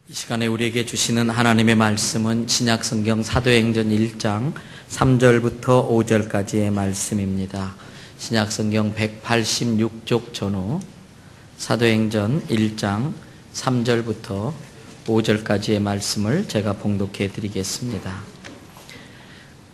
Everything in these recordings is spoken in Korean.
이 시간에 우리에게 주시는 하나님의 말씀은 신약성경 사도행전 1장 3절부터 5절까지의 말씀입니다. 신약성경 186쪽 전후 사도행전 1장 3절부터 5절까지의 말씀을 제가 봉독해 드리겠습니다.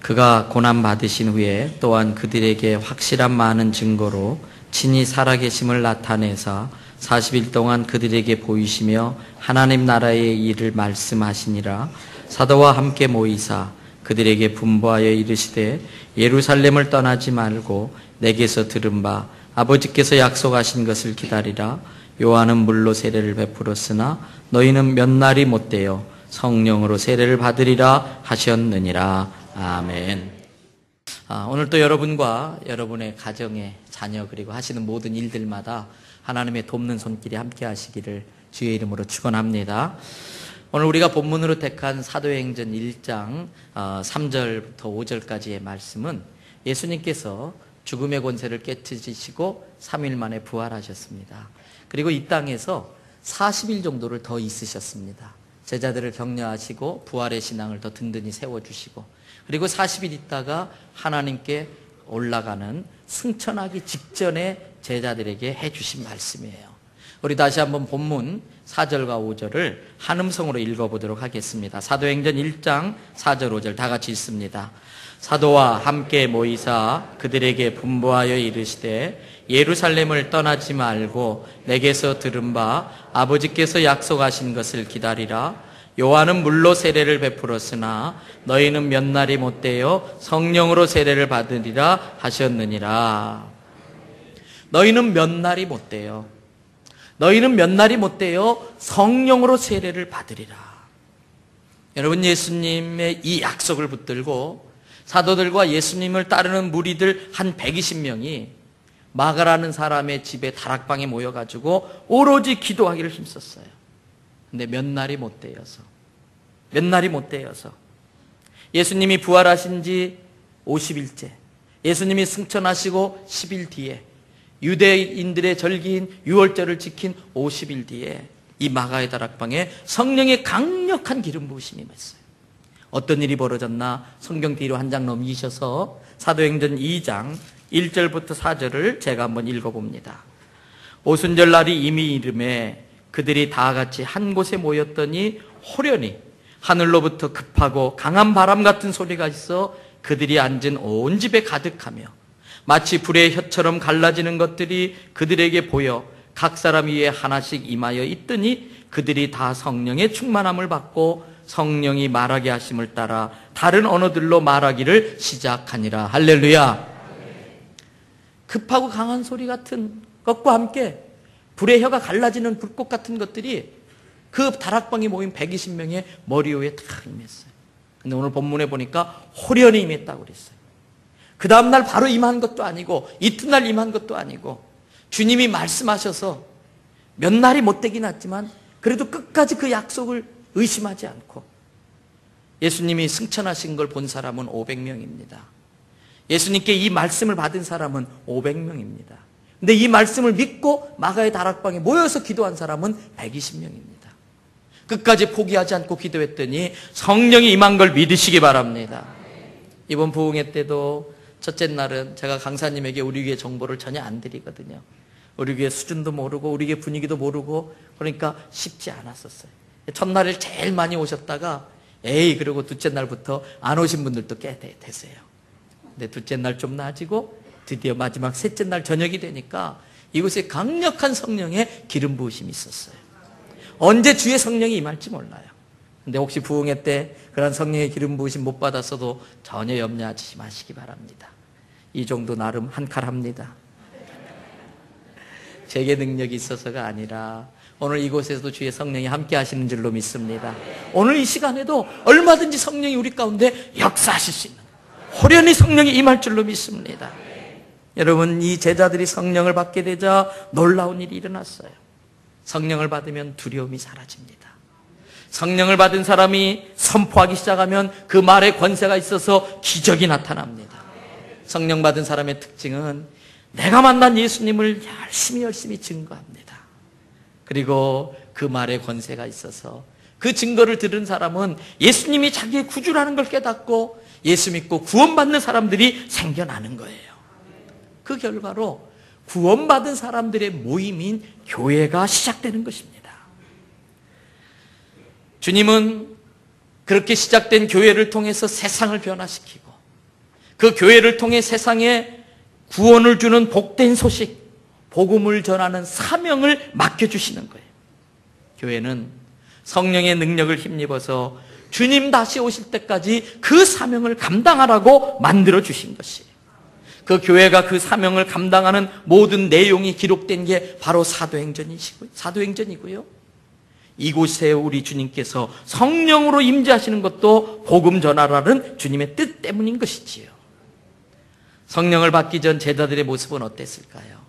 그가 고난받으신 후에 또한 그들에게 확실한 많은 증거로 친히 살아계심을 나타내사 40일 동안 그들에게 보이시며 하나님 나라의 일을 말씀하시니라. 사도와 함께 모이사 그들에게 분부하여 이르시되 예루살렘을 떠나지 말고 내게서 들은 바 아버지께서 약속하신 것을 기다리라. 요한은 물로 세례를 베풀었으나 너희는 몇 날이 못되어 성령으로 세례를 받으리라 하셨느니라. 아멘. 오늘 또 여러분과 여러분의 가정의 자녀 그리고 하시는 모든 일들마다 하나님의 돕는 손길이 함께 하시기를 주의 이름으로 축원합니다. 오늘 우리가 본문으로 택한 사도행전 1장 3절부터 5절까지의 말씀은 예수님께서 죽음의 권세를 깨뜨리시고 3일 만에 부활하셨습니다. 그리고 이 땅에서 40일 정도를 더 있으셨습니다. 제자들을 격려하시고 부활의 신앙을 더 든든히 세워주시고 그리고 40일 있다가 하나님께 올라가는 승천하기 직전에 제자들에게 해주신 말씀이에요. 우리 다시 한번 본문 4절과 5절을 한음성으로 읽어보도록 하겠습니다. 사도행전 1장 4절 5절 다 같이 읽습니다. 사도와 함께 모이사 그들에게 분부하여 이르시되 예루살렘을 떠나지 말고 내게서 들은 바 아버지께서 약속하신 것을 기다리라. 요한은 물로 세례를 베풀었으나 너희는 몇 날이 못되어 성령으로 세례를 받으리라 하셨느니라. 너희는 몇 날이 못되어 너희는 몇 날이 못되어 성령으로 세례를 받으리라. 여러분, 예수님의 이 약속을 붙들고 사도들과 예수님을 따르는 무리들 한 120명이 마가라는 사람의 집에 다락방에 모여가지고 오로지 기도하기를 힘썼어요. 근데 몇 날이 못되어서 예수님이 부활하신 지 50일째, 예수님이 승천하시고 10일 뒤에 유대인들의 절기인 유월절을 지킨 50일 뒤에 이 마가의 다락방에 성령의 강력한 기름 부으심이 임했어요. 어떤 일이 벌어졌나 성경 뒤로 한 장 넘기셔서 사도행전 2장 1절부터 4절을 제가 한번 읽어봅니다. 오순절 날이 이미 이름에 그들이 다 같이 한 곳에 모였더니 호련히 하늘로부터 급하고 강한 바람 같은 소리가 있어 그들이 앉은 온 집에 가득하며 마치 불의 혀처럼 갈라지는 것들이 그들에게 보여 각 사람 위에 하나씩 임하여 있더니 그들이 다 성령의 충만함을 받고 성령이 말하게 하심을 따라 다른 언어들로 말하기를 시작하니라. 할렐루야. 급하고 강한 소리 같은 것과 함께 불의 혀가 갈라지는 불꽃 같은 것들이 그 다락방에 모인 120명의 머리 위에 다 임했어요. 근데 오늘 본문에 보니까 호련히 임했다고 그랬어요. 그 다음날 바로 임한 것도 아니고 이튿날 임한 것도 아니고 주님이 말씀하셔서 몇 날이 못되긴 했지만 그래도 끝까지 그 약속을 의심하지 않고 예수님이 승천하신 걸 본 사람은 500명입니다. 예수님께 이 말씀을 받은 사람은 500명입니다. 근데 이 말씀을 믿고 마가의 다락방에 모여서 기도한 사람은 120명입니다. 끝까지 포기하지 않고 기도했더니 성령이 임한 걸 믿으시기 바랍니다. 이번 부흥회 때도 첫째 날은 제가 강사님에게 우리 교회 정보를 전혀 안 드리거든요. 우리 교회 수준도 모르고 우리 교회 분위기도 모르고 그러니까 쉽지 않았었어요. 첫날을 제일 많이 오셨다가 그리고 둘째 날부터 안 오신 분들도 꽤 되세요. 근데 둘째 날 좀 나아지고 드디어 마지막 셋째 날 저녁이 되니까 이곳에 강력한 성령의 기름 부으심이 있었어요. 언제 주의 성령이 임할지 몰라요. 근데 혹시 부흥회 때 그런 성령의 기름 부으심 못 받았어도 전혀 염려하지 마시기 바랍니다. 이 정도 나름 한 칼 합니다. 제게 능력이 있어서가 아니라 오늘 이곳에서도 주의 성령이 함께 하시는 줄로 믿습니다. 오늘 이 시간에도 얼마든지 성령이 우리 가운데 역사하실 수 있는 호련히 성령이 임할 줄로 믿습니다. 여러분, 이 제자들이 성령을 받게 되자 놀라운 일이 일어났어요. 성령을 받으면 두려움이 사라집니다. 성령을 받은 사람이 선포하기 시작하면 그 말에 권세가 있어서 기적이 나타납니다. 성령 받은 사람의 특징은 내가 만난 예수님을 열심히 증거합니다. 그리고 그 말에 권세가 있어서 그 증거를 들은 사람은 예수님이 자기의 구주라는 걸 깨닫고 예수 믿고 구원받는 사람들이 생겨나는 거예요. 그 결과로 구원받은 사람들의 모임인 교회가 시작되는 것입니다. 주님은 그렇게 시작된 교회를 통해서 세상을 변화시키고 그 교회를 통해 세상에 구원을 주는 복된 소식, 복음을 전하는 사명을 맡겨주시는 거예요. 교회는 성령의 능력을 힘입어서 주님 다시 오실 때까지 그 사명을 감당하라고 만들어주신 것이에요. 그 교회가 그 사명을 감당하는 모든 내용이 기록된 게 바로 사도행전이고요. 이곳에 우리 주님께서 성령으로 임재하시는 것도 복음 전하라는 주님의 뜻 때문인 것이지요. 성령을 받기 전 제자들의 모습은 어땠을까요?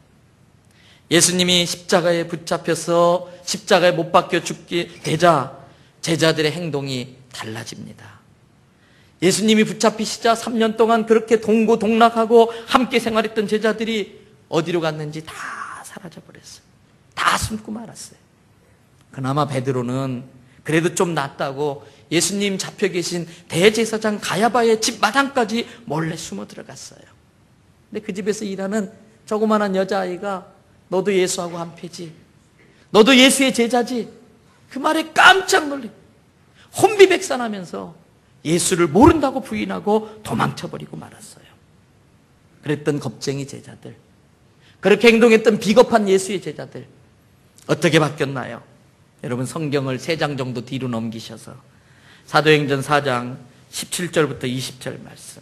예수님이 십자가에 붙잡혀서 십자가에 못 박혀 죽게 되자 제자들의 행동이 달라집니다. 예수님이 붙잡히시자 3년 동안 그렇게 동고동락하고 함께 생활했던 제자들이 어디로 갔는지 다 사라져버렸어요. 다 숨고 말았어요. 그나마 베드로는 그래도 좀 낫다고 예수님 잡혀 계신 대제사장 가야바의 집 마당까지 몰래 숨어 들어갔어요. 근데 그 집에서 일하는 조그만한 여자아이가 너도 예수하고 한패지, 너도 예수의 제자지, 그 말에 깜짝 놀리고 혼비백산하면서 예수를 모른다고 부인하고 도망쳐버리고 말았어요. 그랬던 겁쟁이 제자들, 그렇게 행동했던 비겁한 예수의 제자들 어떻게 바뀌었나요? 여러분, 성경을 3장 정도 뒤로 넘기셔서 사도행전 4장 17절부터 20절 말씀,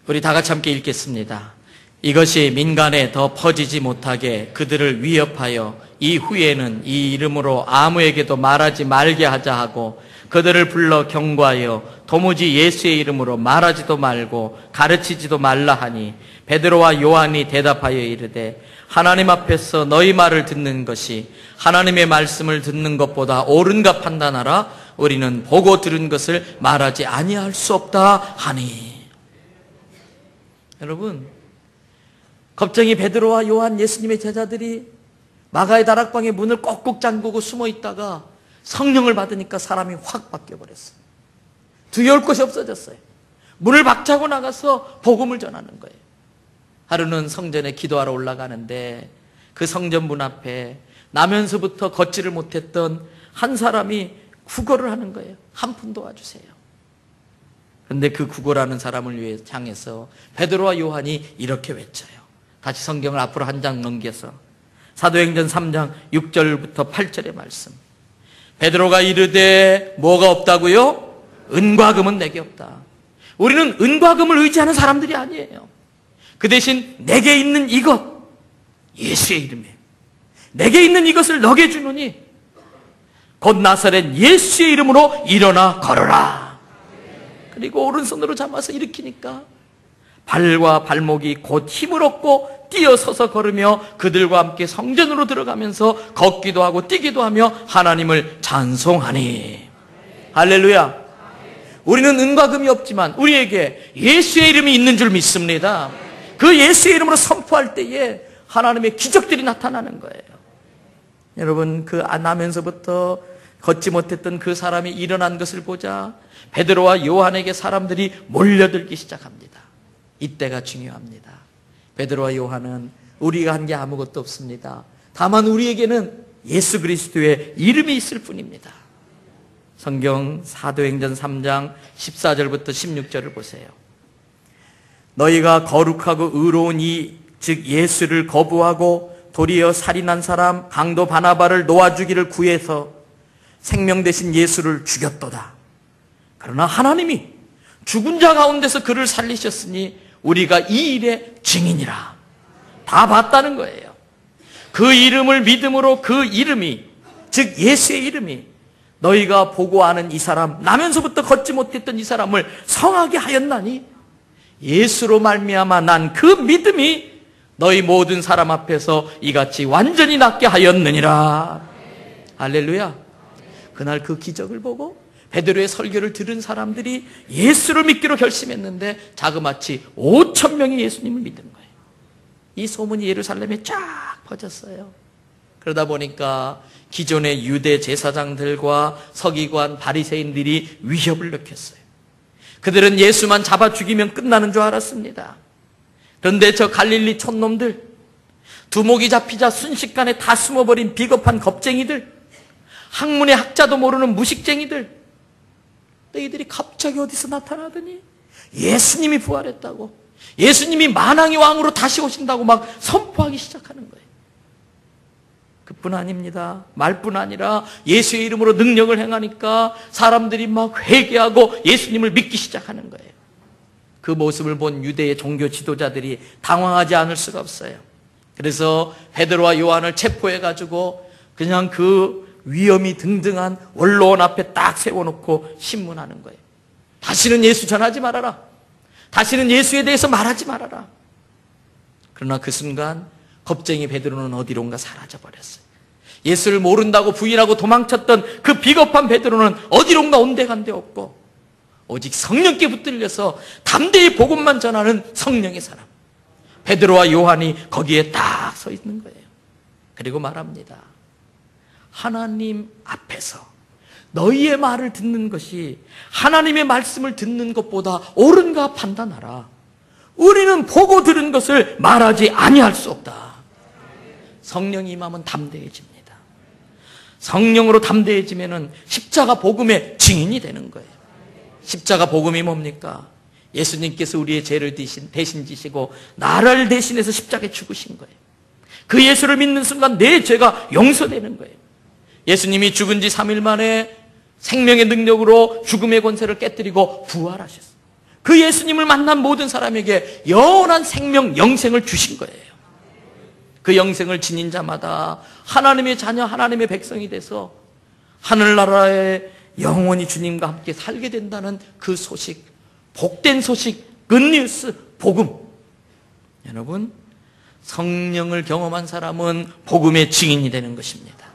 우리 다 같이 함께 읽겠습니다. 이것이 민간에 더 퍼지지 못하게 그들을 위협하여 이후에는 이 이름으로 아무에게도 말하지 말게 하자 하고 그들을 불러 경고하여 도무지 예수의 이름으로 말하지도 말고 가르치지도 말라 하니 베드로와 요한이 대답하여 이르되 하나님 앞에서 너희 말을 듣는 것이 하나님의 말씀을 듣는 것보다 옳은가 판단하라. 우리는 보고 들은 것을 말하지 아니할 수 없다 하니. 여러분, 겁쟁이 베드로와 요한 예수님의 제자들이 마가의 다락방에 문을 꼭꼭 잠그고 숨어 있다가 성령을 받으니까 사람이 확 바뀌어버렸어요. 두려울 것이 없어졌어요. 문을 박차고 나가서 복음을 전하는 거예요. 하루는 성전에 기도하러 올라가는데 그 성전 문 앞에 나면서부터 걷지를 못했던 한 사람이 구걸을 하는 거예요. 한 푼 도와주세요. 그런데 그 구걸하는 사람을 위해 향해서 베드로와 요한이 이렇게 외쳐요. 다시 성경을 앞으로 한 장 넘겨서 사도행전 3장 6절부터 8절의 말씀. 베드로가 이르되 뭐가 없다고요? 은과 금은 내게 없다. 우리는 은과 금을 의지하는 사람들이 아니에요. 그 대신 내게 있는 이것, 예수의 이름에 내게 있는 이것을 너게 주노니 곧 나사렛 예수의 이름으로 일어나 걸어라. 그리고 오른손으로 잡아서 일으키니까 발과 발목이 곧 힘을 얻고 뛰어서서 걸으며 그들과 함께 성전으로 들어가면서 걷기도 하고 뛰기도 하며 하나님을 찬송하니. 할렐루야. 우리는 은과 금이 없지만 우리에게 예수의 이름이 있는 줄 믿습니다. 그 예수의 이름으로 선포할 때에 하나님의 기적들이 나타나는 거예요. 여러분, 그 나면서부터 걷지 못했던 그 사람이 일어난 것을 보자 베드로와 요한에게 사람들이 몰려들기 시작합니다. 이때가 중요합니다. 베드로와 요한은 우리가 한 게 아무것도 없습니다. 다만 우리에게는 예수 그리스도의 이름이 있을 뿐입니다. 성경 사도행전 3장 14절부터 16절을 보세요. 너희가 거룩하고 의로운 즉 예수를 거부하고 도리어 살인한 사람 강도 바나바를 놓아주기를 구해서 생명 대신 예수를 죽였도다. 그러나 하나님이 죽은 자 가운데서 그를 살리셨으니 우리가 이 일의 증인이라. 다 봤다는 거예요. 그 이름을 믿음으로 그 이름이, 즉 예수의 이름이 너희가 보고 아는 이 사람, 나면서부터 걷지 못했던 이 사람을 성하게 하였나니 예수로 말미암아 난 그 믿음이 너희 모든 사람 앞에서 이같이 완전히 낫게 하였느니라. 할렐루야. 그날 그 기적을 보고 베드로의 설교를 들은 사람들이 예수를 믿기로 결심했는데 자그마치 5,000명이 예수님을 믿은 거예요. 이 소문이 예루살렘에 쫙 퍼졌어요. 그러다 보니까 기존의 유대 제사장들과 서기관 바리새인들이 위협을 느꼈어요. 그들은 예수만 잡아 죽이면 끝나는 줄 알았습니다. 그런데 저 갈릴리 촌놈들, 두목이 잡히자 순식간에 다 숨어버린 비겁한 겁쟁이들, 학문의 학자도 모르는 무식쟁이들, 너희들이 갑자기 어디서 나타나더니 예수님이 부활했다고, 예수님이 만왕의 왕으로 다시 오신다고 막 선포하기 시작하는 거예요. 그뿐 아닙니다. 말뿐 아니라 예수의 이름으로 능력을 행하니까 사람들이 막 회개하고 예수님을 믿기 시작하는 거예요. 그 모습을 본 유대의 종교 지도자들이 당황하지 않을 수가 없어요. 그래서 베드로와 요한을 체포해가지고 그냥 그 위험이 등등한 원로원 앞에 딱 세워놓고 신문하는 거예요. 다시는 예수 전하지 말아라. 다시는 예수에 대해서 말하지 말아라. 그러나 그 순간 겁쟁이 베드로는 어디론가 사라져버렸어요. 예수를 모른다고 부인하고 도망쳤던 그 비겁한 베드로는 어디론가 온데간데 없고 오직 성령께 붙들려서 담대히 복음만 전하는 성령의 사람, 베드로와 요한이 거기에 딱 서 있는 거예요. 그리고 말합니다. 하나님 앞에서 너희의 말을 듣는 것이 하나님의 말씀을 듣는 것보다 옳은가 판단하라. 우리는 보고 들은 것을 말하지 아니할 수 없다. 성령이 임하면 담대해집니다. 성령으로 담대해지면은 십자가 복음의 증인이 되는 거예요. 십자가 복음이 뭡니까? 예수님께서 우리의 죄를 대신 지시고 나를 대신해서 십자가에 죽으신 거예요. 그 예수를 믿는 순간 내 죄가 용서되는 거예요. 예수님이 죽은 지 3일 만에 생명의 능력으로 죽음의 권세를 깨뜨리고 부활하셨어요. 그 예수님을 만난 모든 사람에게 영원한 생명, 영생을 주신 거예요. 그 영생을 지닌 자마다 하나님의 자녀, 하나님의 백성이 돼서 하늘나라에 영원히 주님과 함께 살게 된다는 그 소식, 복된 소식, 굿뉴스, 복음. 여러분, 성령을 경험한 사람은 복음의 증인이 되는 것입니다.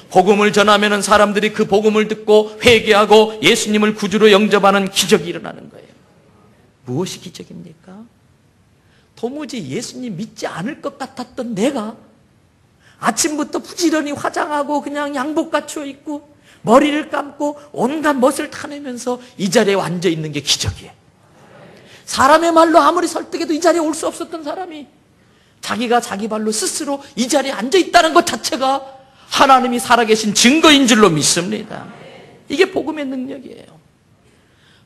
복음을 전하면 사람들이 그 복음을 듣고 회개하고 예수님을 구주로 영접하는 기적이 일어나는 거예요. 무엇이 기적입니까? 도무지 예수님 믿지 않을 것 같았던 내가 아침부터 부지런히 화장하고 그냥 양복 갖추어 입고 머리를 감고 온갖 멋을 타내면서 이 자리에 앉아 있는 게 기적이에요. 사람의 말로 아무리 설득해도 이 자리에 올 수 없었던 사람이 자기가 자기 발로 스스로 이 자리에 앉아 있다는 것 자체가 하나님이 살아계신 증거인 줄로 믿습니다. 이게 복음의 능력이에요.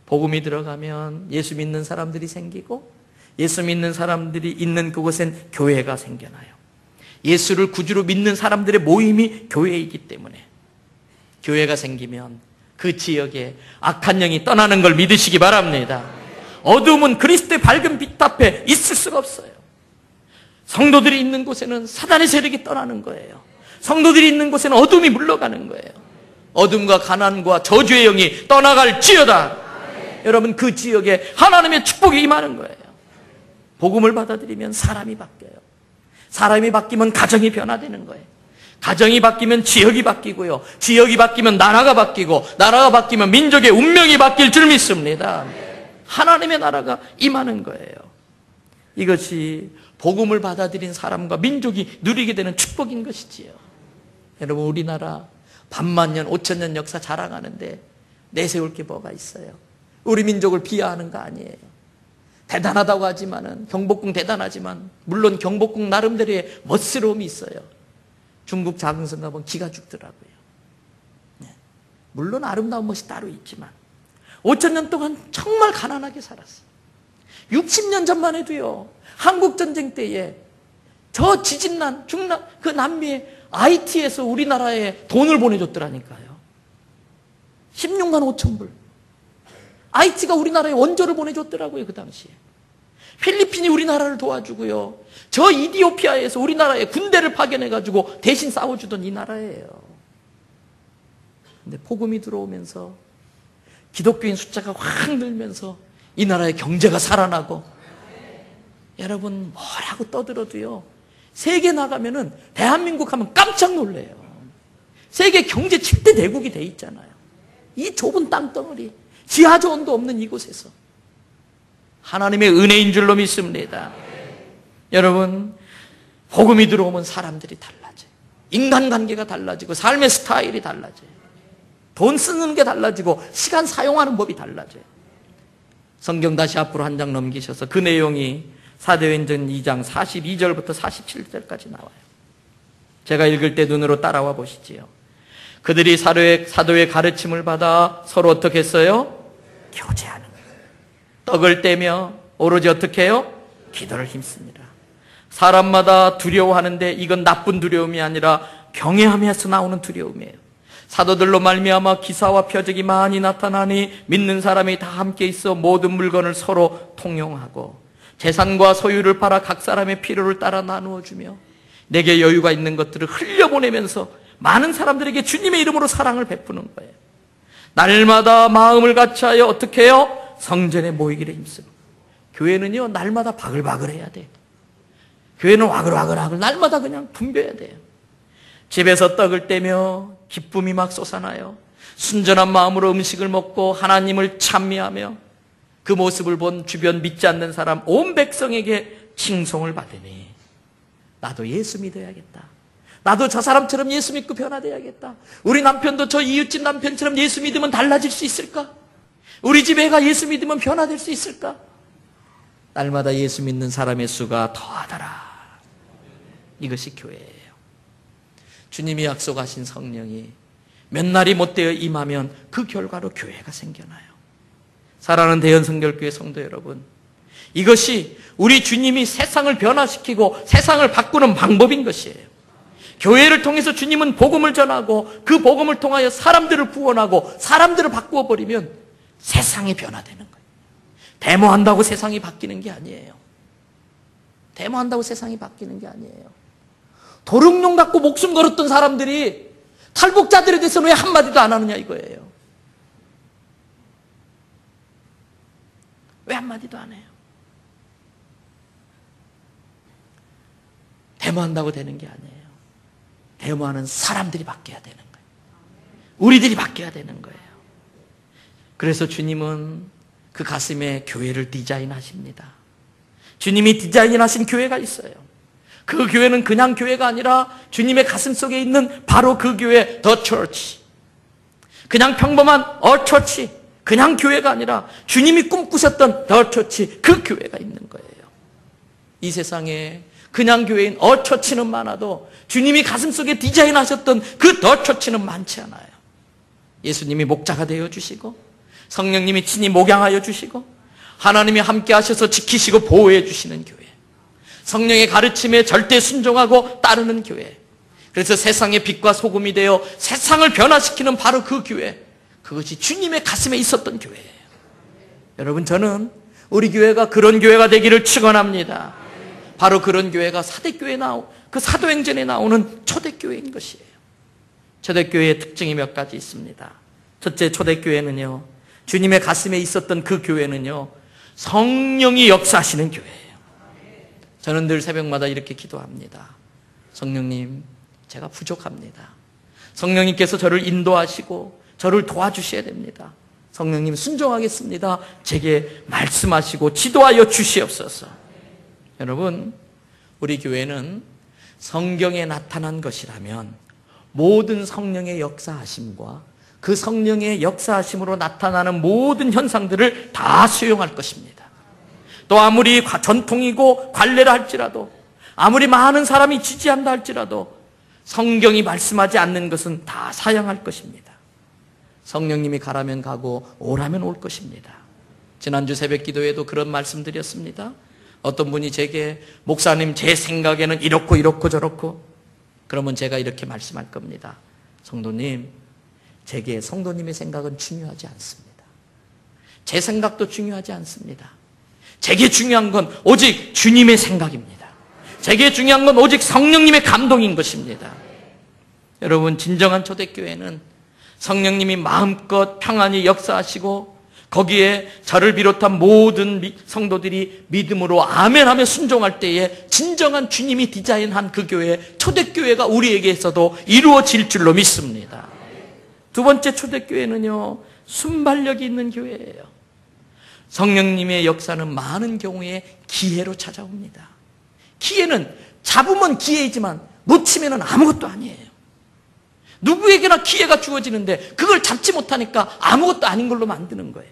복음이 들어가면 예수 믿는 사람들이 생기고 예수 믿는 사람들이 있는 그곳엔 교회가 생겨나요. 예수를 구주로 믿는 사람들의 모임이 교회이기 때문에 교회가 생기면 그 지역에 악한 영이 떠나는 걸 믿으시기 바랍니다. 어두움은 그리스도의 밝은 빛 앞에 있을 수가 없어요. 성도들이 있는 곳에는 사단의 세력이 떠나는 거예요. 성도들이 있는 곳에는 어둠이 물러가는 거예요. 어둠과 가난과 저주의 영이 떠나갈지어다. 여러분, 그 지역에 하나님의 축복이 임하는 거예요. 복음을 받아들이면 사람이 바뀌어요. 사람이 바뀌면 가정이 변화되는 거예요. 가정이 바뀌면 지역이 바뀌고요. 지역이 바뀌면 나라가 바뀌고 나라가 바뀌면 민족의 운명이 바뀔 줄 믿습니다. 하나님의 나라가 임하는 거예요. 이것이 복음을 받아들인 사람과 민족이 누리게 되는 축복인 것이지요. 여러분, 우리나라 반만년, 5천년 역사 자랑하는데 내세울 게 뭐가 있어요? 우리 민족을 비하하는 거 아니에요. 대단하다고 하지만은, 경복궁 대단하지만 물론 경복궁 나름대로의 멋스러움이 있어요. 중국 작은 성 가보면 기가 죽더라고요. 물론 아름다운 멋이 따로 있지만 5천년 동안 정말 가난하게 살았어요. 60년 전만 해도요, 한국전쟁 때에 저 지진난 중남 그 남미에 IT에서 우리나라에 돈을 보내줬더라니까요. 16만 5천 불. IT가 우리나라에 원조를 보내줬더라고요, 그 당시에. 필리핀이 우리나라를 도와주고요. 저 이디오피아에서 우리나라에 군대를 파견해가지고 대신 싸워주던 이 나라예요. 근데 복음이 들어오면서 기독교인 숫자가 확 늘면서 이 나라의 경제가 살아나고, 여러분 뭐라고 떠들어도요, 세계 나가면은 대한민국 하면 깜짝 놀래요. 세계 경제 7대 대국이 돼 있잖아요. 이 좁은 땅덩어리, 지하조원도 없는 이곳에서 하나님의 은혜인 줄로 믿습니다. 여러분, 복음이 들어오면 사람들이 달라져요. 인간관계가 달라지고 삶의 스타일이 달라져요. 돈 쓰는 게 달라지고 시간 사용하는 법이 달라져요. 성경 다시 앞으로 한 장 넘기셔서 그 내용이 사도행전 2장 42절부터 47절까지 나와요. 제가 읽을 때 눈으로 따라와 보시지요. 그들이 사도의 가르침을 받아 서로 어떻게 했어요? 교제하는 거예요. 떡을 떼며 오로지 어떻게 해요? 기도를 힘씁니다. 사람마다 두려워하는데 이건 나쁜 두려움이 아니라 경외함에서 나오는 두려움이에요. 사도들로 말미암아 기사와 표적이 많이 나타나니 믿는 사람이 다 함께 있어 모든 물건을 서로 통용하고 재산과 소유를 팔아 각 사람의 필요를 따라 나누어 주며 내게 여유가 있는 것들을 흘려보내면서 많은 사람들에게 주님의 이름으로 사랑을 베푸는 거예요. 날마다 마음을 같이하여 어떻게 해요? 성전에 모이기를 힘쓰고. 교회는요 날마다 바글바글 해야 돼요. 교회는 와글와글 날마다 그냥 붐벼야 돼요. 집에서 떡을 떼며 기쁨이 막 솟아나요. 순전한 마음으로 음식을 먹고 하나님을 찬미하며 그 모습을 본 주변 믿지 않는 사람 온 백성에게 칭송을 받으니 나도 예수 믿어야겠다. 나도 저 사람처럼 예수 믿고 변화돼야겠다. 우리 남편도 저 이웃집 남편처럼 예수 믿으면 달라질 수 있을까? 우리 집 애가 예수 믿으면 변화될 수 있을까? 날마다 예수 믿는 사람의 수가 더하더라. 이것이 교회예요. 주님이 약속하신 성령이 몇 날이 못되어 임하면 그 결과로 교회가 생겨나요. 사랑하는 대연성결교회 성도 여러분, 이것이 우리 주님이 세상을 변화시키고 세상을 바꾸는 방법인 것이에요. 교회를 통해서 주님은 복음을 전하고 그 복음을 통하여 사람들을 구원하고 사람들을 바꾸어 버리면 세상이 변화되는 거예요. 데모한다고 세상이 바뀌는 게 아니에요. 데모한다고 세상이 바뀌는 게 아니에요. 도둑놈 갖고 목숨 걸었던 사람들이 탈북자들에 대해서는 왜 한마디도 안 하느냐 이거예요. 왜 한마디도 안 해요? 데모한다고 되는 게 아니에요. 데모하는 사람들이 바뀌어야 되는 거예요. 우리들이 바뀌어야 되는 거예요. 그래서 주님은 그 가슴에 교회를 디자인하십니다. 주님이 디자인하신 교회가 있어요. 그 교회는 그냥 교회가 아니라 주님의 가슴 속에 있는 바로 그 교회, The Church. 그냥 평범한 A Church, 그냥 교회가 아니라 주님이 꿈꾸셨던 The Church, 그 교회가 있는 거예요. 이 세상에 그냥 교회인 A Church는 많아도 주님이 가슴 속에 디자인하셨던 그 The Church는 많지 않아요. 예수님이 목자가 되어주시고 성령님이 친히 목양하여 주시고 하나님이 함께 하셔서 지키시고 보호해 주시는 교회, 성령의 가르침에 절대 순종하고 따르는 교회, 그래서 세상의 빛과 소금이 되어 세상을 변화시키는 바로 그 교회, 그것이 주님의 가슴에 있었던 교회예요. 여러분, 저는 우리 교회가 그런 교회가 되기를 축원합니다. 바로 그런 교회가 그 사도행전에 나오는 초대교회인 것이에요. 초대교회의 특징이 몇 가지 있습니다. 첫째, 초대교회는요, 주님의 가슴에 있었던 그 교회는요, 성령이 역사하시는 교회예요. 저는 늘 새벽마다 이렇게 기도합니다. 성령님, 제가 부족합니다. 성령님께서 저를 인도하시고 저를 도와주셔야 됩니다. 성령님, 순종하겠습니다. 제게 말씀하시고 지도하여 주시옵소서. 여러분, 우리 교회는 성경에 나타난 것이라면 모든 성령의 역사하심과 그 성령의 역사하심으로 나타나는 모든 현상들을 다 수용할 것입니다. 또 아무리 전통이고 관례라 할지라도, 아무리 많은 사람이 지지한다 할지라도 성경이 말씀하지 않는 것은 다 사양할 것입니다. 성령님이 가라면 가고 오라면 올 것입니다. 지난주 새벽 기도에도 그런 말씀 드렸습니다. 어떤 분이 제게, 목사님, 제 생각에는 이렇고 저렇고, 그러면 제가 이렇게 말씀할 겁니다. 성도님, 제게 성도님의 생각은 중요하지 않습니다. 제 생각도 중요하지 않습니다. 제게 중요한 건 오직 주님의 생각입니다. 제게 중요한 건 오직 성령님의 감동인 것입니다. 여러분, 진정한 초대교회는 성령님이 마음껏 평안히 역사하시고 거기에 저를 비롯한 모든 성도들이 믿음으로 아멘하며 순종할 때에 진정한 주님이 디자인한 그 교회, 초대교회가 우리에게서도 이루어질 줄로 믿습니다. 두 번째, 초대교회는요, 순발력이 있는 교회예요. 성령님의 역사는 많은 경우에 기회로 찾아옵니다. 기회는 잡으면 기회이지만 놓치면 아무것도 아니에요. 누구에게나 기회가 주어지는데 그걸 잡지 못하니까 아무것도 아닌 걸로 만드는 거예요.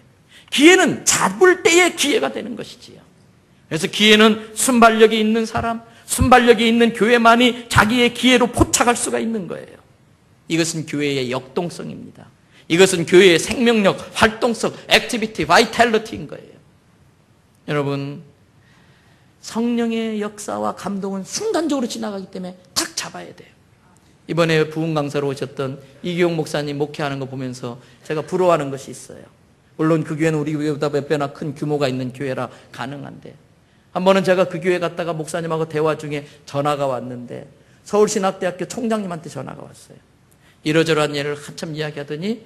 기회는 잡을 때의 기회가 되는 것이지요. 그래서 기회는 순발력이 있는 사람, 순발력이 있는 교회만이 자기의 기회로 포착할 수가 있는 거예요. 이것은 교회의 역동성입니다. 이것은 교회의 생명력, 활동성, 액티비티, 바이탈리티인 거예요. 여러분, 성령의 역사와 감동은 순간적으로 지나가기 때문에 딱 잡아야 돼요. 이번에 부흥 강사로 오셨던 이기용 목사님 목회하는 거 보면서 제가 부러워하는 것이 있어요. 물론 그 교회는 우리 교회보다 몇 배나 큰 규모가 있는 교회라 가능한데, 한 번은 제가 그 교회 갔다가 목사님하고 대화 중에 전화가 왔는데 서울신학대학교 총장님한테 전화가 왔어요. 이러저러한 일을 한참 이야기하더니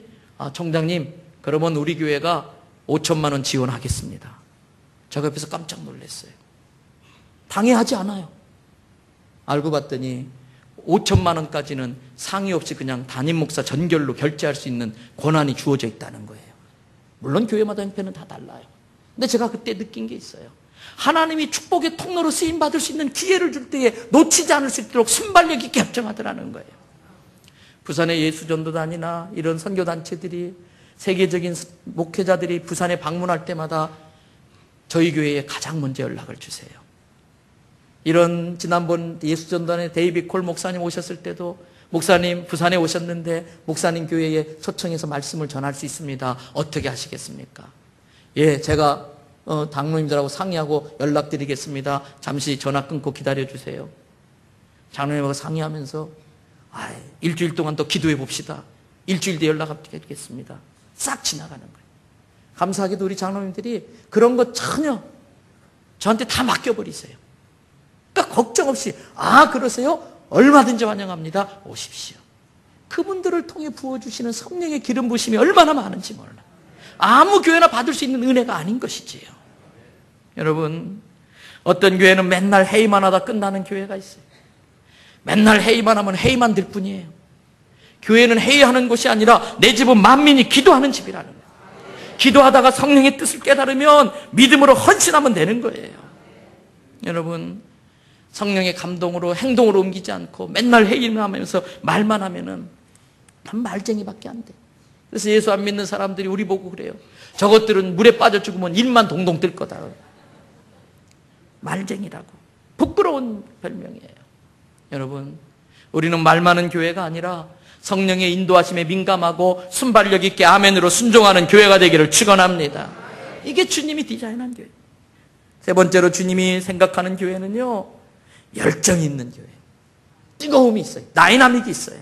총장님, 그러면 우리 교회가 5천만 원 지원하겠습니다. 제가 옆에서 깜짝 놀랐어요. 당해하지 않아요. 알고 봤더니 5천만 원까지는 상의 없이 그냥 담임 목사 전결로 결제할 수 있는 권한이 주어져 있다는 거예요. 물론 교회마다 형편은 다 달라요. 근데 제가 그때 느낀 게 있어요. 하나님이 축복의 통로로 쓰임받을 수 있는 기회를 줄 때에 놓치지 않을 수 있도록 순발력 있게 협정하더라는 거예요. 부산의 예수전도단이나 이런 선교단체들이, 세계적인 목회자들이 부산에 방문할 때마다 저희 교회에 가장 먼저 연락을 주세요. 이런 지난번 예수전도단의 데이빗 콜 목사님 오셨을 때도 목사님 부산에 오셨는데 목사님 교회에 초청해서 말씀을 전할 수 있습니다. 어떻게 하시겠습니까? 예, 제가 장로님들하고 상의하고 연락드리겠습니다. 잠시 전화 끊고 기다려주세요. 장로님하고 상의하면서 일주일 동안 더 기도해 봅시다. 일주일 뒤에 연락드리겠습니다. 싹 지나가는 거예요. 감사하게도 우리 장로님들이 그런 거 전혀 저한테 다 맡겨버리세요. 그러니까 걱정 없이 그러세요? 얼마든지 환영합니다. 오십시오. 그분들을 통해 부어주시는 성령의 기름 부심이 얼마나 많은지 몰라. 아무 교회나 받을 수 있는 은혜가 아닌 것이지요. 여러분, 어떤 교회는 맨날 회의만 하다 끝나는 교회가 있어요. 맨날 회의만 하면 회의만 될 뿐이에요. 교회는 회의하는 곳이 아니라 내 집은 만민이 기도하는 집이라는 거예요. 기도하다가 성령의 뜻을 깨달으면 믿음으로 헌신하면 되는 거예요. 여러분, 성령의 감동으로 행동으로 옮기지 않고 맨날 회의만 하면서 말만 하면은 단 말쟁이밖에 안 돼. 그래서 예수 안 믿는 사람들이 우리 보고 그래요. 저것들은 물에 빠져 죽으면 일만 동동 뜰 거다. 말쟁이라고. 부끄러운 별명이에요. 여러분, 우리는 말 많은 교회가 아니라 성령의 인도하심에 민감하고 순발력 있게 아멘으로 순종하는 교회가 되기를 축원합니다. 이게 주님이 디자인한 교회. 세 번째로 주님이 생각하는 교회는요, 열정이 있는 교회. 뜨거움이 있어요. 다이나믹이 있어요.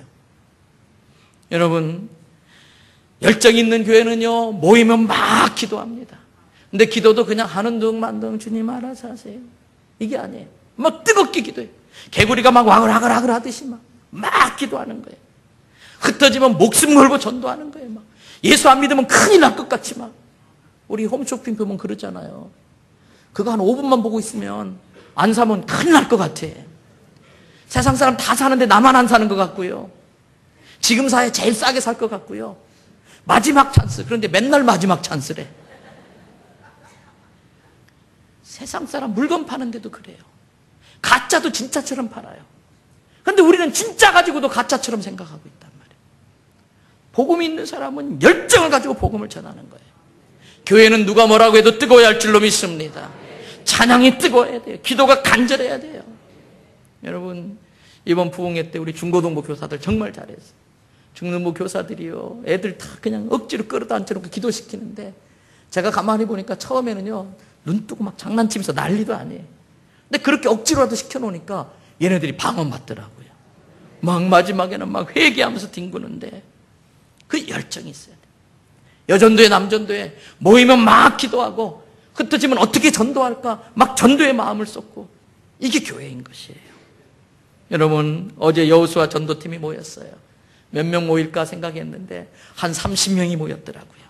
여러분, 열정이 있는 교회는요, 모이면 막 기도합니다. 근데 기도도 그냥 하는 둥만둥 주님 알아서 하세요. 이게 아니에요. 막 뜨겁게 기도해요. 개구리가 막 와글와글 하듯이 막 기도하는 거예요. 흩어지면 목숨 걸고 전도하는 거예요. 막 예수 안 믿으면 큰일 날 것 같이 막. 우리 홈쇼핑 보면 그러잖아요. 그거 한 5분만 보고 있으면 안 사면 큰일 날 것 같아. 세상 사람 다 사는데 나만 안 사는 것 같고요. 지금 사야 제일 싸게 살 것 같고요. 마지막 찬스. 그런데 맨날 마지막 찬스래. 세상 사람 물건 파는데도 그래요. 가짜도 진짜처럼 팔아요. 그런데 우리는 진짜 가지고도 가짜처럼 생각하고 있단 말이에요. 복음이 있는 사람은 열정을 가지고 복음을 전하는 거예요. 교회는 누가 뭐라고 해도 뜨거워야 할 줄로 믿습니다. 찬양이 뜨거워야 돼요. 기도가 간절해야 돼요. 여러분, 이번 부흥회 때 우리 중고등부 교사들 정말 잘했어요. 중등부 교사들이요, 애들 다 그냥 억지로 끌어다 앉혀놓고 기도시키는데 제가 가만히 보니까 처음에는요, 눈 뜨고 막 장난치면서 난리도 아니에요. 근데 그렇게 억지로라도 시켜놓으니까 얘네들이 방언받더라고요. 막 마지막에는 막 회개하면서 뒹구는데 그 열정이 있어야 돼요. 여전도회 남전도회 모이면 막 기도하고 흩어지면 어떻게 전도할까 막 전도의 마음을 쏟고, 이게 교회인 것이에요. 여러분, 어제 여호수아 전도팀이 모였어요. 몇 명 모일까 생각했는데 한 30명이 모였더라고요.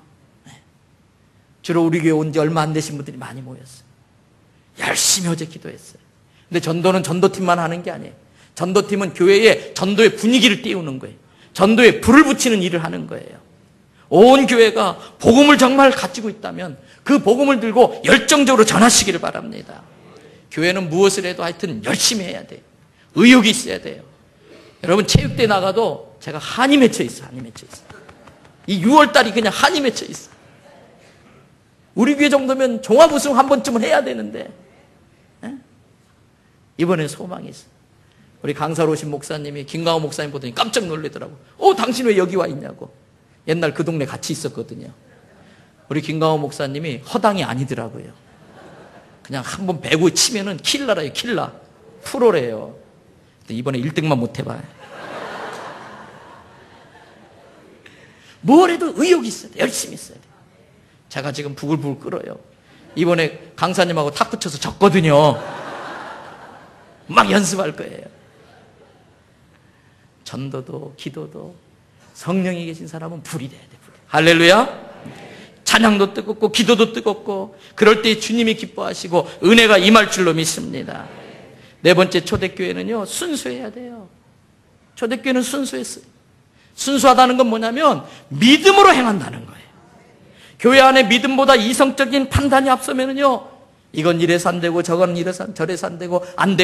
주로 우리 교회 온 지 얼마 안 되신 분들이 많이 모였어요. 열심히 어제 기도했어요. 근데 전도는 전도팀만 하는 게 아니에요. 전도팀은 교회에 전도의 분위기를 띄우는 거예요. 전도에 불을 붙이는 일을 하는 거예요. 온 교회가 복음을 정말 가지고 있다면 그 복음을 들고 열정적으로 전하시기를 바랍니다. 교회는 무엇을 해도 하여튼 열심히 해야 돼요. 의욕이 있어야 돼요. 여러분 체육대회 나가도 제가 한이 맺혀 있어요. 한이 맺혀 있어요. 이 6월달이 그냥 한이 맺혀 있어요. 우리 교회 정도면 종합 우승 한 번쯤은 해야 되는데 이번에 소망이 있어요. 우리 강사로 오신 목사님이 김강호 목사님 보더니 깜짝 놀라더라고. 당신 왜 여기 와 있냐고. 옛날 그 동네 같이 있었거든요. 우리 김강호 목사님이 허당이 아니더라고요. 그냥 한번 배구 치면은 킬러라요, 킬러. 프로래요. 이번에 1등만 못 해봐요. 뭘 해도 의욕이 있어야 돼. 열심히 있어야 돼. 제가 지금 부글부글 끓어요. 이번에 강사님하고 탁구 쳐서 졌거든요. 막 연습할 거예요. 전도도 기도도 성령이 계신 사람은 불이 돼야 돼. 불이. 할렐루야. 찬양도 뜨겁고 기도도 뜨겁고 그럴 때 주님이 기뻐하시고 은혜가 임할 줄로 믿습니다. 네 번째, 초대교회는요 순수해야 돼요. 초대교회는 순수했어요. 순수하다는 건 뭐냐면 믿음으로 행한다는 거예요. 교회 안에 믿음보다 이성적인 판단이 앞서면은요 이건 이래서 안 되고 저건 이래서 저래서 안 되고 안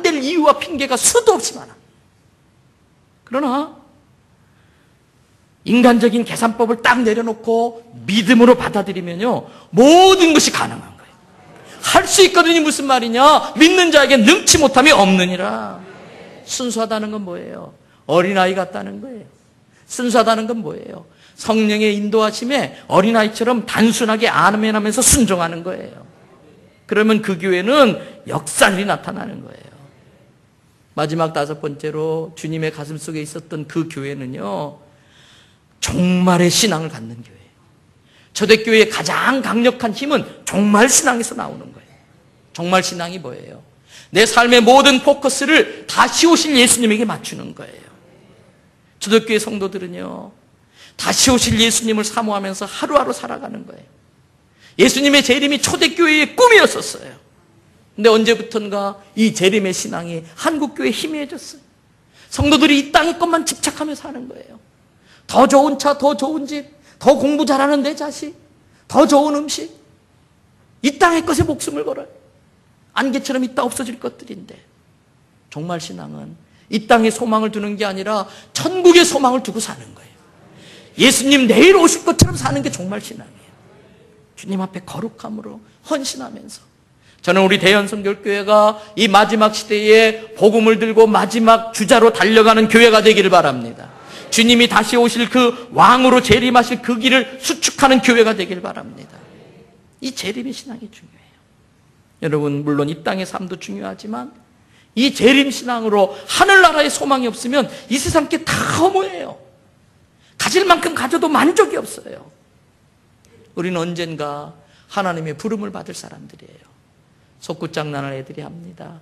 될 이유와 핑계가 수도 없이 많아. 그러나 인간적인 계산법을 딱 내려놓고 믿음으로 받아들이면요 모든 것이 가능한 거예요. 할 수 있거든요. 무슨 말이냐? 믿는 자에게 능치 못함이 없느니라. 순수하다는 건 뭐예요? 어린아이 같다는 거예요. 순수하다는 건 뭐예요? 성령의 인도하심에 어린아이처럼 단순하게 아멘하면서 순종하는 거예요. 그러면 그 교회는 역사들이 나타나는 거예요. 마지막 다섯 번째로 주님의 가슴 속에 있었던 그 교회는요 종말의 신앙을 갖는 교회예요. 초대교회의 가장 강력한 힘은 종말 신앙에서 나오는 거예요. 종말 신앙이 뭐예요? 내 삶의 모든 포커스를 다시 오실 예수님에게 맞추는 거예요. 초대교회 성도들은요 다시 오실 예수님을 사모하면서 하루하루 살아가는 거예요. 예수님의 재림이 초대교회의 꿈이었었어요. 근데 언제부턴가 이 재림의 신앙이 한국교회에 희미해졌어요. 성도들이 이 땅의 것만 집착하며 사는 거예요. 더 좋은 차, 더 좋은 집, 더 공부 잘하는 내 자식, 더 좋은 음식, 이 땅의 것에 목숨을 걸어요. 안개처럼 이따 없어질 것들인데 종말 신앙은 이 땅에 소망을 두는 게 아니라 천국의 소망을 두고 사는 거예요. 예수님 내일 오실 것처럼 사는 게 종말 신앙이에요. 주님 앞에 거룩함으로 헌신하면서. 저는 우리 대연성결교회가 이 마지막 시대에 복음을 들고 마지막 주자로 달려가는 교회가 되기를 바랍니다. 주님이 다시 오실 그 왕으로 재림하실 그 길을 수축하는 교회가 되기를 바랍니다. 이 재림의 신앙이 중요해요. 여러분 물론 이 땅의 삶도 중요하지만 이 재림 신앙으로 하늘나라의 소망이 없으면 이 세상 게 다 허무해요. 가질 만큼 가져도 만족이 없어요. 우리는 언젠가 하나님의 부름을 받을 사람들이에요. 속굿장난을 애들이 합니다.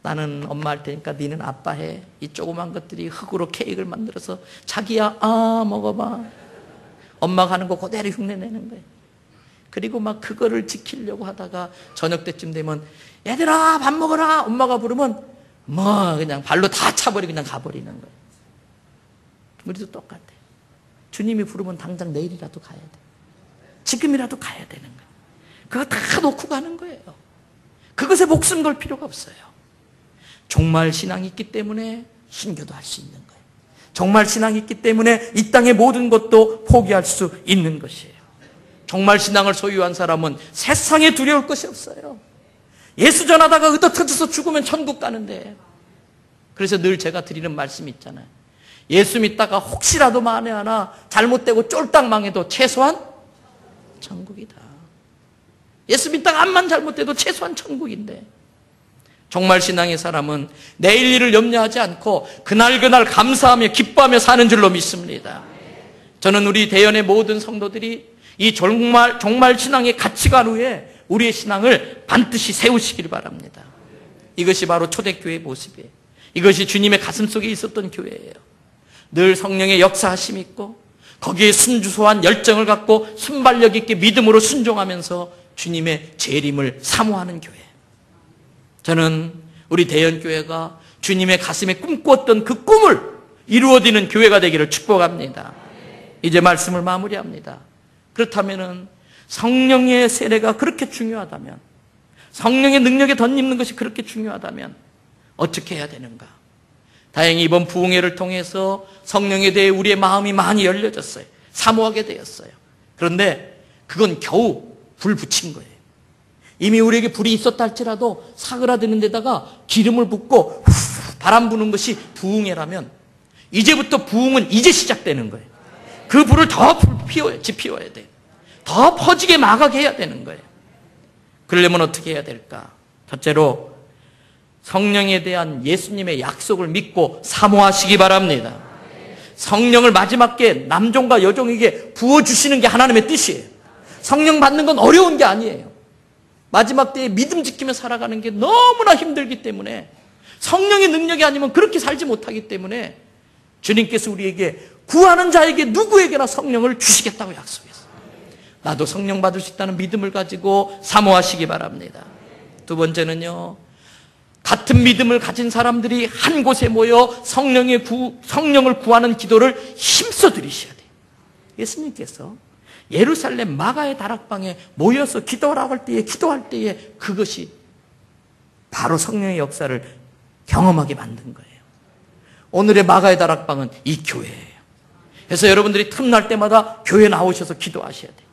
나는 엄마 할 테니까 니는 아빠 해. 이 조그만 것들이 흙으로 케이크를 만들어서 자기야 먹어봐. 엄마가 하는 거 그대로 흉내내는 거예요. 그리고 막 그거를 지키려고 하다가 저녁 때쯤 되면 얘들아 밥 먹어라. 엄마가 부르면 그냥 발로 다 차버리고 그냥 가버리는 거예요. 우리도 똑같아요. 주님이 부르면 당장 내일이라도 가야 돼. 지금이라도 가야 되는 거예요. 그거 다 놓고 가는 거예요. 그것에 목숨 걸 필요가 없어요. 종말 신앙이 있기 때문에 순교도 할 수 있는 거예요. 종말 신앙이 있기 때문에 이 땅의 모든 것도 포기할 수 있는 것이에요. 종말 신앙을 소유한 사람은 세상에 두려울 것이 없어요. 예수 전하다가 으떠터져서 죽으면 천국 가는데. 그래서 늘 제가 드리는 말씀이 있잖아요. 예수 믿다가 혹시라도 만에 하나 잘못되고 쫄딱 망해도 최소한 천국이다. 예수 믿다가 암만 잘못돼도 최소한 천국인데. 종말 신앙의 사람은 내일 일을 염려하지 않고 그날 감사하며 기뻐하며 사는 줄로 믿습니다. 저는 우리 대연의 모든 성도들이 이 종말 신앙의 가치관후에 우리의 신앙을 반드시 세우시길 바랍니다. 이것이 바로 초대교회의 모습이에요. 이것이 주님의 가슴 속에 있었던 교회예요. 늘 성령의 역사하심이 있고 거기에 순수한 열정을 갖고 순발력 있게 믿음으로 순종하면서 주님의 재림을 사모하는 교회. 저는 우리 대연교회가 주님의 가슴에 꿈꾸었던 그 꿈을 이루어지는 교회가 되기를 축복합니다. 이제 말씀을 마무리합니다. 그렇다면 성령의 세례가 그렇게 중요하다면, 성령의 능력에 덧입는 것이 그렇게 중요하다면 어떻게 해야 되는가? 다행히 이번 부흥회를 통해서 성령에 대해 우리의 마음이 많이 열려졌어요. 사모하게 되었어요. 그런데 그건 겨우 불 붙인 거예요. 이미 우리에게 불이 있었다 할지라도 사그라드는 데다가 기름을 붓고 바람 부는 것이 부흥회라면 이제부터 부흥은 이제 시작되는 거예요. 그 불을 더 지피워야 돼요. 더 퍼지게 막아게 해야 되는 거예요. 그러려면 어떻게 해야 될까? 첫째로 성령에 대한 예수님의 약속을 믿고 사모하시기 바랍니다. 성령을 마지막에 남종과 여종에게 부어주시는 게 하나님의 뜻이에요. 성령 받는 건 어려운 게 아니에요. 마지막 때에 믿음 지키며 살아가는 게 너무나 힘들기 때문에, 성령의 능력이 아니면 그렇게 살지 못하기 때문에 주님께서 우리에게 구하는 자에게 누구에게나 성령을 주시겠다고 약속했어요. 나도 성령 받을 수 있다는 믿음을 가지고 사모하시기 바랍니다. 두 번째는요, 같은 믿음을 가진 사람들이 한 곳에 모여 성령을 구하는 기도를 힘써 드리셔야 돼요. 예수님께서 예루살렘 마가의 다락방에 모여서 기도하라고 할 때에 그것이 바로 성령의 역사를 경험하게 만든 거예요. 오늘의 마가의 다락방은 이 교회예요. 그래서 여러분들이 틈날 때마다 교회 나오셔서 기도하셔야 돼요.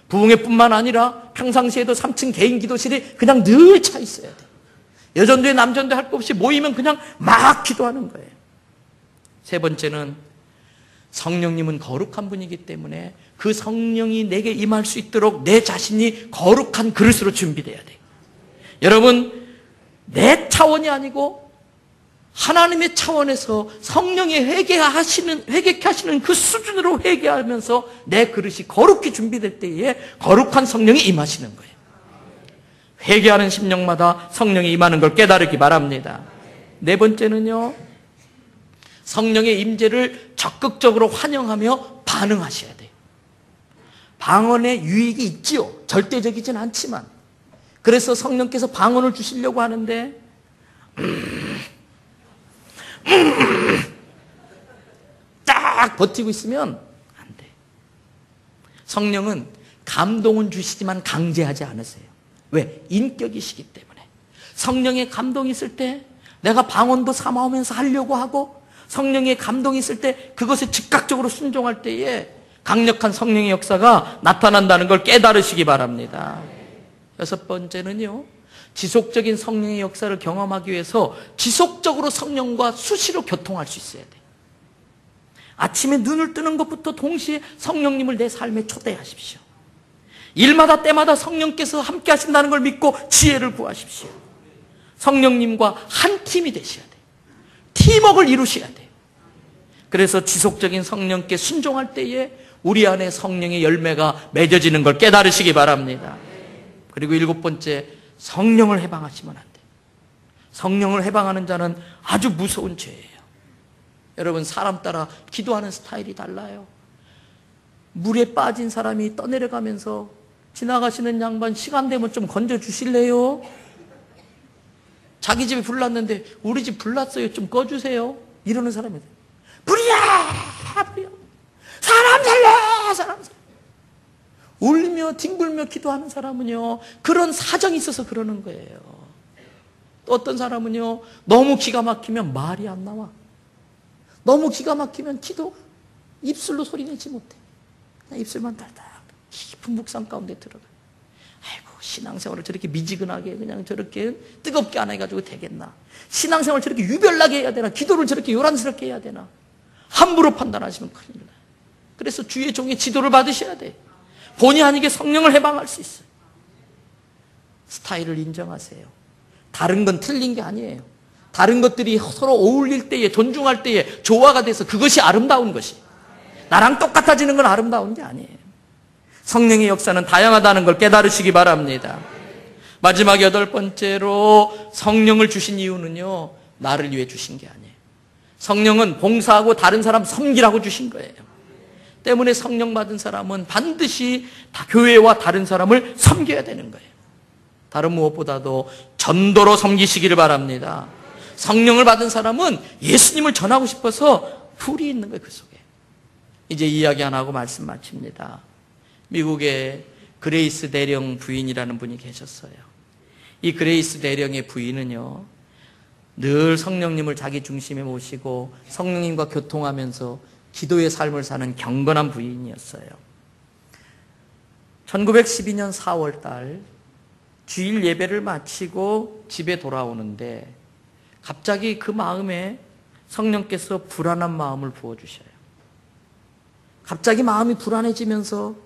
부흥회뿐만 아니라 평상시에도 3층 개인 기도실이 그냥 늘 차 있어야 돼요. 여전도에 남전도 할 것 없이 모이면 그냥 막 기도하는 거예요. 세 번째는 성령님은 거룩한 분이기 때문에 그 성령이 내게 임할 수 있도록 내 자신이 거룩한 그릇으로 준비돼야 돼요. 여러분, 내 차원이 아니고 하나님의 차원에서 성령이 회개케 하시는 그 수준으로 회개하면서 내 그릇이 거룩히 준비될 때에 거룩한 성령이 임하시는 거예요. 회개하는 심령마다 성령이 임하는 걸 깨달으기 바랍니다. 네 번째는요, 성령의 임재를 적극적으로 환영하며 반응하셔야 돼요. 방언에 유익이 있지요. 절대적이진 않지만. 그래서 성령께서 방언을 주시려고 하는데 딱 버티고 있으면 안 돼. 성령은 감동은 주시지만 강제하지 않으세요. 왜? 인격이시기 때문에. 성령의 감동이 있을 때 내가 방언도 삼아오면서 하려고 하고, 성령의 감동이 있을 때 그것에 즉각적으로 순종할 때에 강력한 성령의 역사가 나타난다는 걸 깨달으시기 바랍니다. 여섯 번째는요, 지속적인 성령의 역사를 경험하기 위해서 지속적으로 성령과 수시로 교통할 수 있어야 돼요. 아침에 눈을 뜨는 것부터 동시에 성령님을 내 삶에 초대하십시오. 일마다 때마다 성령께서 함께 하신다는 걸 믿고 지혜를 구하십시오. 성령님과 한 팀이 되셔야 돼요. 팀워크를 이루셔야 돼요. 그래서 지속적인 성령께 순종할 때에 우리 안에 성령의 열매가 맺어지는 걸 깨달으시기 바랍니다. 그리고 일곱 번째, 성령을 해방하시면 안 돼요. 성령을 해방하는 자는 아주 무서운 죄예요. 여러분, 사람 따라 기도하는 스타일이 달라요. 물에 빠진 사람이 떠내려가면서 지나가시는 양반 시간 되면 좀 건져주실래요? 자기 집에 불 났는데 우리 집 불 났어요, 좀 꺼주세요. 이러는 사람이 돼요. 불이야! 불이야! 사람 살려! 사람 살려! 울며 뒹굴며 기도하는 사람은요, 그런 사정이 있어서 그러는 거예요. 또 어떤 사람은요, 너무 기가 막히면 말이 안 나와. 너무 기가 막히면 기도 입술로 소리내지 못해. 그냥 입술만 달달 깊은 묵상 가운데 들어가. 아이고, 신앙생활을 저렇게 미지근하게 그냥 저렇게 뜨겁게 안 해가지고 되겠나? 신앙생활을 저렇게 유별나게 해야 되나? 기도를 저렇게 요란스럽게 해야 되나? 함부로 판단하시면 큰일 나요. 그래서 주의 종의 지도를 받으셔야 돼. 본의 아니게 성령을 해방할 수 있어요. 스타일을 인정하세요. 다른 건 틀린 게 아니에요. 다른 것들이 서로 어울릴 때에, 존중할 때에 조화가 돼서 그것이 아름다운 것이. 나랑 똑같아지는 건 아름다운 게 아니에요. 성령의 역사는 다양하다는 걸 깨달으시기 바랍니다. 마지막 여덟 번째로 성령을 주신 이유는요, 나를 위해 주신 게 아니에요. 성령은 봉사하고 다른 사람 섬기라고 주신 거예요. 때문에 성령 받은 사람은 반드시 다 교회와 다른 사람을 섬겨야 되는 거예요. 다른 무엇보다도 전도로 섬기시기를 바랍니다. 성령을 받은 사람은 예수님을 전하고 싶어서 불이 있는 거예요, 그 속에. 이제 이야기 하나 하고 말씀 마칩니다. 미국에 그레이스 대령 부인이라는 분이 계셨어요. 이 그레이스 대령의 부인은요, 늘 성령님을 자기 중심에 모시고 성령님과 교통하면서 기도의 삶을 사는 경건한 부인이었어요. 1912년 4월 달 주일 예배를 마치고 집에 돌아오는데 갑자기 그 마음에 성령께서 불안한 마음을 부어주셔요. 갑자기 마음이 불안해지면서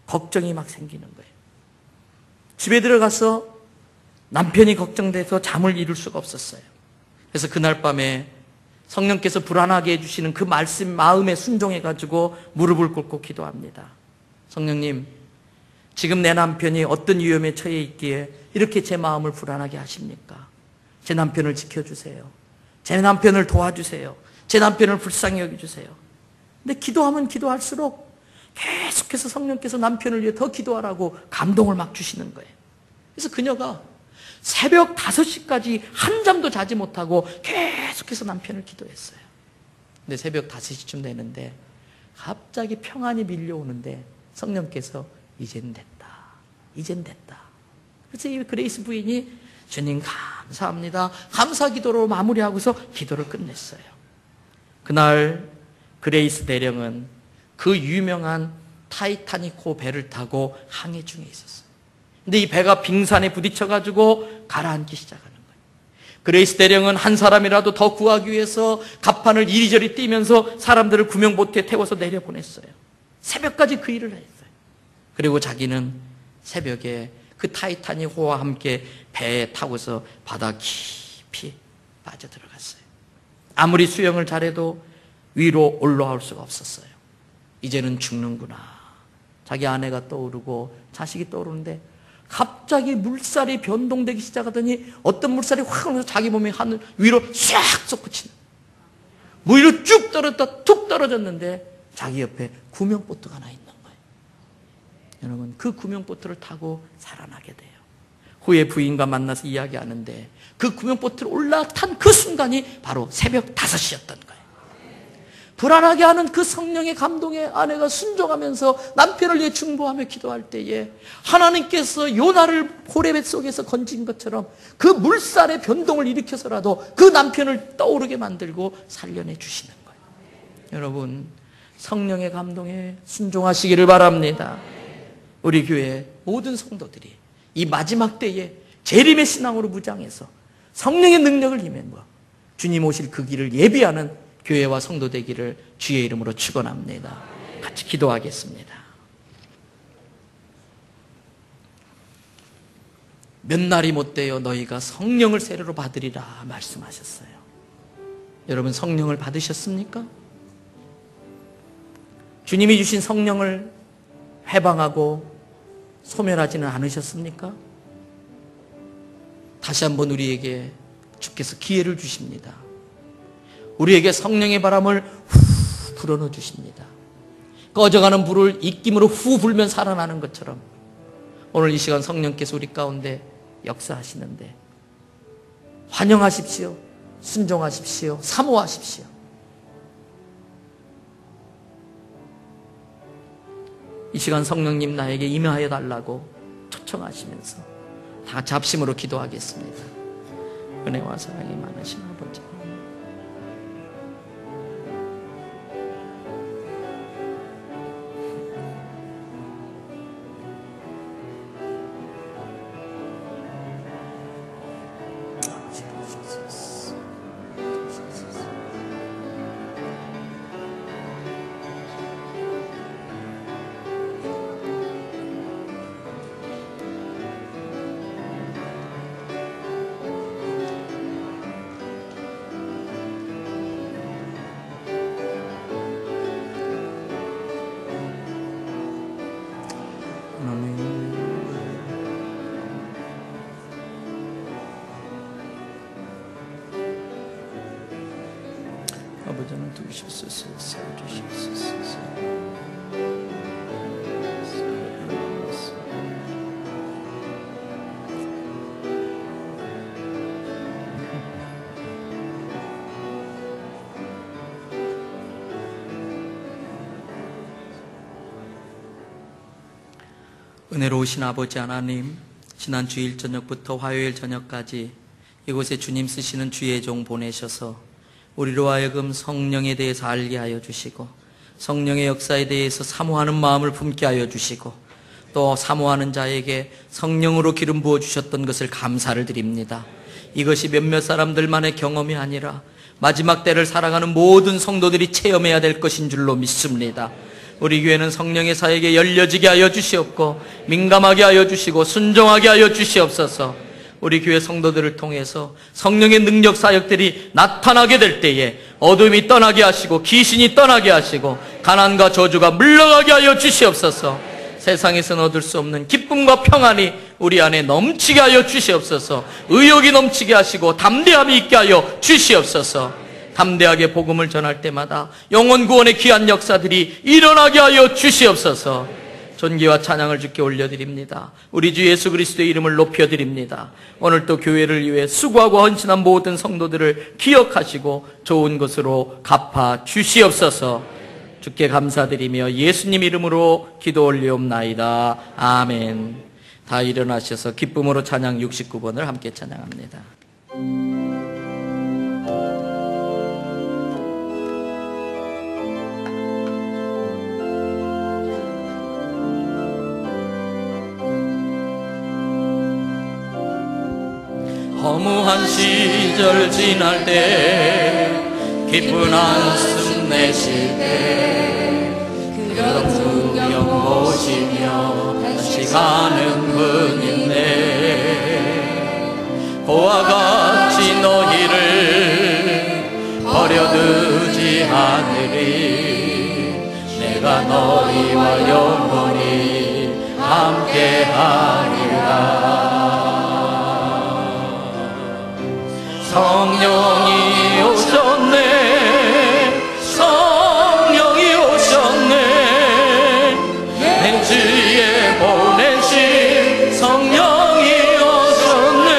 걱정이 막 생기는 거예요. 집에 들어가서 남편이 걱정돼서 잠을 이룰 수가 없었어요. 그래서 그날 밤에 성령께서 불안하게 해주시는 그 말씀 마음에 순종해가지고 무릎을 꿇고 기도합니다. 성령님, 지금 내 남편이 어떤 위험에 처해 있기에 이렇게 제 마음을 불안하게 하십니까? 제 남편을 지켜주세요. 제 남편을 도와주세요. 제 남편을 불쌍히 여겨주세요. 근데 기도하면 기도할수록 계속해서 성령께서 남편을 위해 더 기도하라고 감동을 막 주시는 거예요. 그래서 그녀가 새벽 5시까지 한잠도 자지 못하고 계속해서 남편을 기도했어요. 근데 새벽 5시쯤 되는데 갑자기 평안이 밀려오는데 성령께서 이젠 됐다. 이젠 됐다. 그래서 이 그레이스 부인이 주님 감사합니다. 감사 기도로 마무리하고서 기도를 끝냈어요. 그날 그레이스 대령은 그 유명한 타이타닉호 배를 타고 항해 중에 있었어요. 근데 이 배가 빙산에 부딪혀가지고 가라앉기 시작하는 거예요. 그레이스 대령은 한 사람이라도 더 구하기 위해서 갑판을 이리저리 뛰면서 사람들을 구명보트에 태워서 내려보냈어요. 새벽까지 그 일을 했어요. 그리고 자기는 새벽에 그 타이타닉호와 함께 배에 타고서 바다 깊이 빠져들어갔어요. 아무리 수영을 잘해도 위로 올라올 수가 없었어요. 이제는 죽는구나. 자기 아내가 떠오르고 자식이 떠오르는데 갑자기 물살이 변동되기 시작하더니 어떤 물살이 확 오면서 자기 몸이 하늘 위로 샥 솟구치는 물 위로 쭉 떨어졌다 툭 떨어졌는데 자기 옆에 구명보트가 하나 있는 거예요. 여러분, 그 구명보트를 타고 살아나게 돼요. 후에 부인과 만나서 이야기하는데 그 구명보트를 올라탄 그 순간이 바로 새벽 5시였던 거예요. 불안하게 하는 그 성령의 감동에 아내가 순종하면서 남편을 위해 중보하며 기도할 때에 하나님께서 요나를 호레벳 속에서 건진 것처럼 그 물살의 변동을 일으켜서라도 그 남편을 떠오르게 만들고 살려내 주시는 거예요. 여러분, 성령의 감동에 순종하시기를 바랍니다. 우리 교회 모든 성도들이 이 마지막 때에 재림의 신앙으로 무장해서 성령의 능력을 힘입어 주님 오실 그 길을 예비하는 교회와 성도 되기를 주의 이름으로 축원합니다. 같이 기도하겠습니다. 몇 날이 못되어 너희가 성령을 세례로 받으리라 말씀하셨어요. 여러분, 성령을 받으셨습니까? 주님이 주신 성령을 회방하고 소멸하지는 않으셨습니까? 다시 한번 우리에게 주께서 기회를 주십니다. 우리에게 성령의 바람을 후 불어넣어 주십니다. 꺼져가는 불을 입김으로 후 불면 살아나는 것처럼 오늘 이 시간 성령께서 우리 가운데 역사하시는데 환영하십시오. 순종하십시오. 사모하십시오. 이 시간 성령님 나에게 임하여 달라고 초청하시면서 다 같이 합심으로 기도하겠습니다. 은혜와 사랑이 많으신 아버지, 아버지는 두시옵소서, 세워주시옵소서. 은혜로우신 아버지 하나님, 지난 주일 저녁부터 화요일 저녁까지 이곳에 주님 쓰시는 주의 종 보내셔서 우리로 하여금 성령에 대해서 알게 하여 주시고 성령의 역사에 대해서 사모하는 마음을 품게 하여 주시고 또 사모하는 자에게 성령으로 기름 부어 주셨던 것을 감사를 드립니다. 이것이 몇몇 사람들만의 경험이 아니라 마지막 때를 살아가는 모든 성도들이 체험해야 될 것인 줄로 믿습니다. 우리 교회는 성령의 사역에 열려지게 하여 주시옵고 민감하게 하여 주시고 순종하게 하여 주시옵소서. 우리 교회 성도들을 통해서 성령의 능력 사역들이 나타나게 될 때에 어둠이 떠나게 하시고 귀신이 떠나게 하시고 가난과 저주가 물러가게 하여 주시옵소서. 세상에서는 얻을 수 없는 기쁨과 평안이 우리 안에 넘치게 하여 주시옵소서. 의욕이 넘치게 하시고 담대함이 있게 하여 주시옵소서. 담대하게 복음을 전할 때마다 영혼 구원의 귀한 역사들이 일어나게 하여 주시옵소서. 존귀와 찬양을 주께 올려드립니다. 우리 주 예수 그리스도의 이름을 높여드립니다. 오늘 또 교회를 위해 수고하고 헌신한 모든 성도들을 기억하시고 좋은 것으로 갚아 주시옵소서. 주께 감사드리며 예수님 이름으로 기도 올리옵나이다. 아멘. 다 일어나셔서 기쁨으로 찬양 69번을 함께 찬양합니다. 허무한 시절 지날 때 기쁜 한숨 내쉴 때 그런 풍경 보시며 다시 가는 분 있네. 고와 같이 너희를 버려두지 않으리. 내가 너희와 영원히 함께하리라. 성령이 오셨네. 성령이 오셨네. 내 주에 보내신 성령이 오셨네.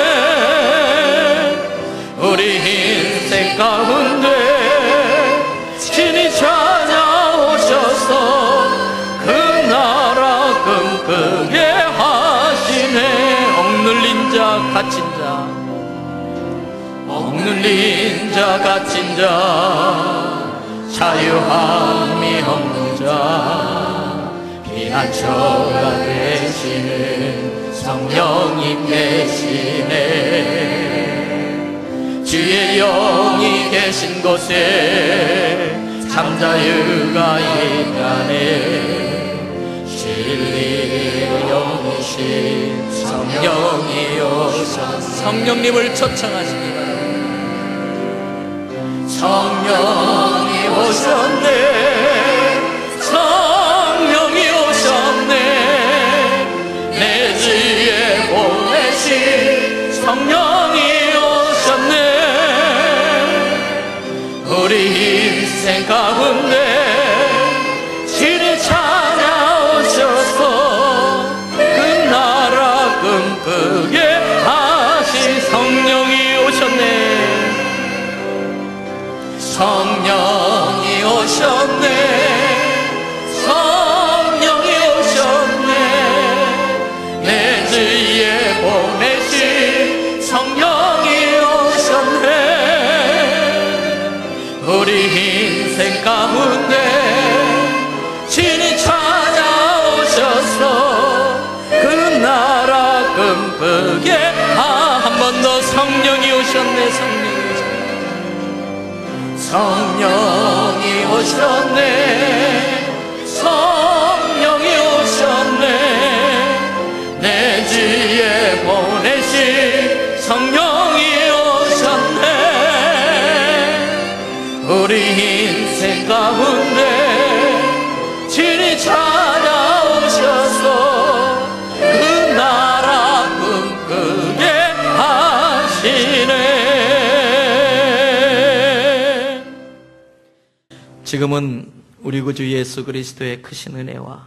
우리 인생 가운데 친히 찾아오셔서 그 나라 꿈꾸게 하시네. 억눌린 자 갇힌 자 억눌린 자 갇힌 자 자유함이 없는 자 피난처가 되시는 성령님 계시네. 주의 영이 계신 곳에 참자유가 있다네. 진리의 영이신 성령이 오셔 성령님을 초청하십니다. 성령이 오셨네. 성령이 오셨네. 내 주에 보내신 성령이 오셨네. 우리 인생 가운데 친히 찾아오셔서 그 나라 꿈꾸게 하신 성령이 오셨네. 성령이 오셨네. 성령이 오셨네. 내 주위에 보내신 성령이 오셨네. 우리 인생 가운데 친히 찾아오셔서 그 나라 꿈꾸게 한 번 더 성령이 오셨네. 성령이 오셨네. 성령이 오셨네. 내 주위에 보내신 성령이 오셨네. 우리 인생 가운데 친히 찾아오셔서 그 나라 꿈꾸게 하시네. 지금은 우리 구주 예수 그리스도의 크신 은혜와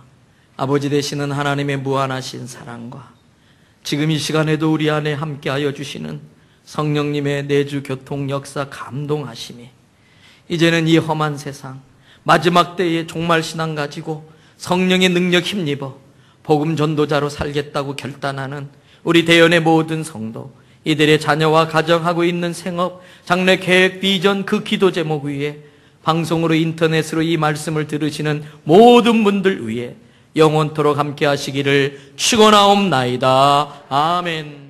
아버지 되시는 하나님의 무한하신 사랑과 지금 이 시간에도 우리 안에 함께하여 주시는 성령님의 내주 교통 역사 감동하심이 이제는 이 험한 세상 마지막 때의 종말 신앙 가지고 성령의 능력 힘입어 복음 전도자로 살겠다고 결단하는 우리 대연의 모든 성도, 이들의 자녀와 가정하고 있는 생업, 장래 계획, 비전, 그 기도 제목 위에 방송으로 인터넷으로 이 말씀을 들으시는 모든 분들 위에 영원토록 함께 하시기를 축원하옵나이다. 아멘.